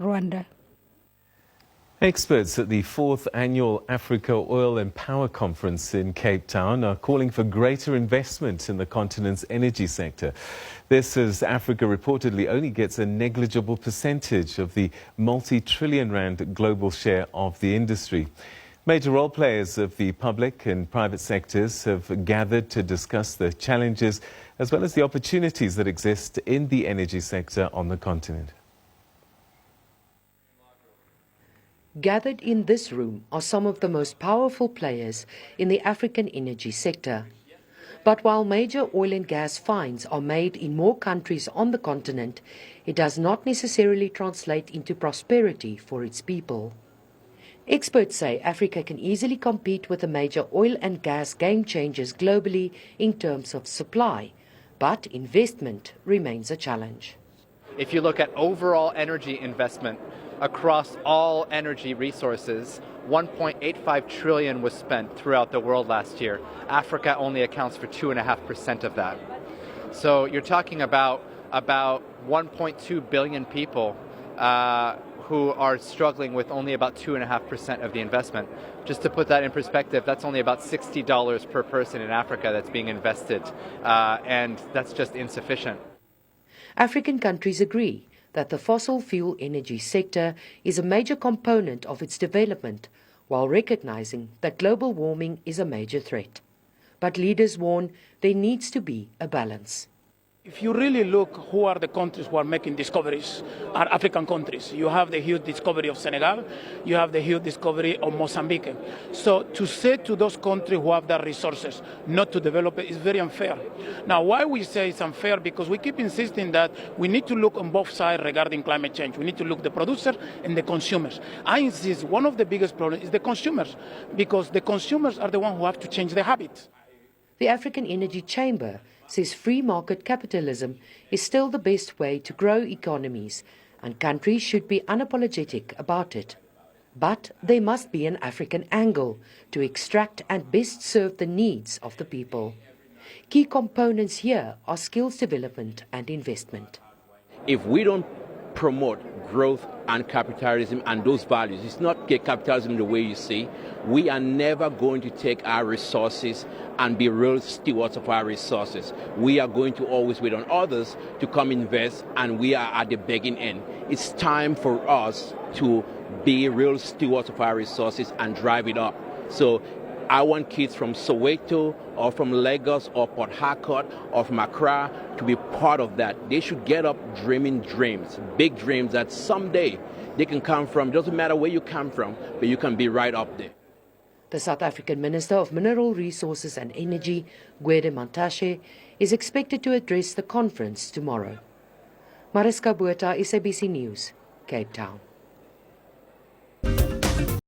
Rwanda. Experts at the 4th Annual Africa Oil and Power Conference in Cape Town are calling for greater investment in the continent's energy sector. This as Africa reportedly only gets a negligible percentage of the multi-trillion rand global share of the industry. Major role players of the public and private sectors have gathered to discuss the challenges as well as the opportunities that exist in the energy sector on the continent. Gathered in this room are some of the most powerful players in the African energy sector. But while major oil and gas finds are made in more countries on the continent, it does not necessarily translate into prosperity for its people. Experts say Africa can easily compete with the major oil and gas game changers globally in terms of supply, but investment remains a challenge. If you look at overall energy investment across all energy resources, 1.85 trillion was spent throughout the world last year. Africa only accounts for 2.5% of that. So you're talking about 1.2 billion people who are struggling with only about 2.5% of the investment. Just to put that in perspective, that's only about $60 per person in Africa that's being invested, and that's just insufficient. African countries agree that the fossil fuel energy sector is a major component of its development, while recognizing that global warming is a major threat. But leaders warn there needs to be a balance. If you really look who are the countries who are making discoveries, are African countries. You have the huge discovery of Senegal, you have the huge discovery of Mozambique. So to say to those countries who have the resources not to develop it is very unfair. Now, why we say it's unfair? Because we keep insisting that we need to look on both sides regarding climate change. We need to look at the producer and the consumers. I insist one of the biggest problems is the consumers, because the consumers are the ones who have to change their habits. The African Energy Chamber says free market capitalism is still the best way to grow economies, and countries should be unapologetic about it. But there must be an African angle to extract and best serve the needs of the people. Key components here are skills development and investment. If we don't promote growth and capitalism and those values, it's not capitalism the way you see, we are never going to take our resources and be real stewards of our resources. We are going to always wait on others to come invest, and we are at the beginning end. It's time for us to be real stewards of our resources and drive it up. So I want kids from Soweto or from Lagos or Port Harcourt or from Accra to be part of that. They should get up dreaming dreams, big dreams that someday they can come from. It doesn't matter where you come from, but you can be right up there. The South African Minister of Mineral Resources and Energy, Gwede Mantashe, is expected to address the conference tomorrow. Mariska Botha, SABC News, Cape Town.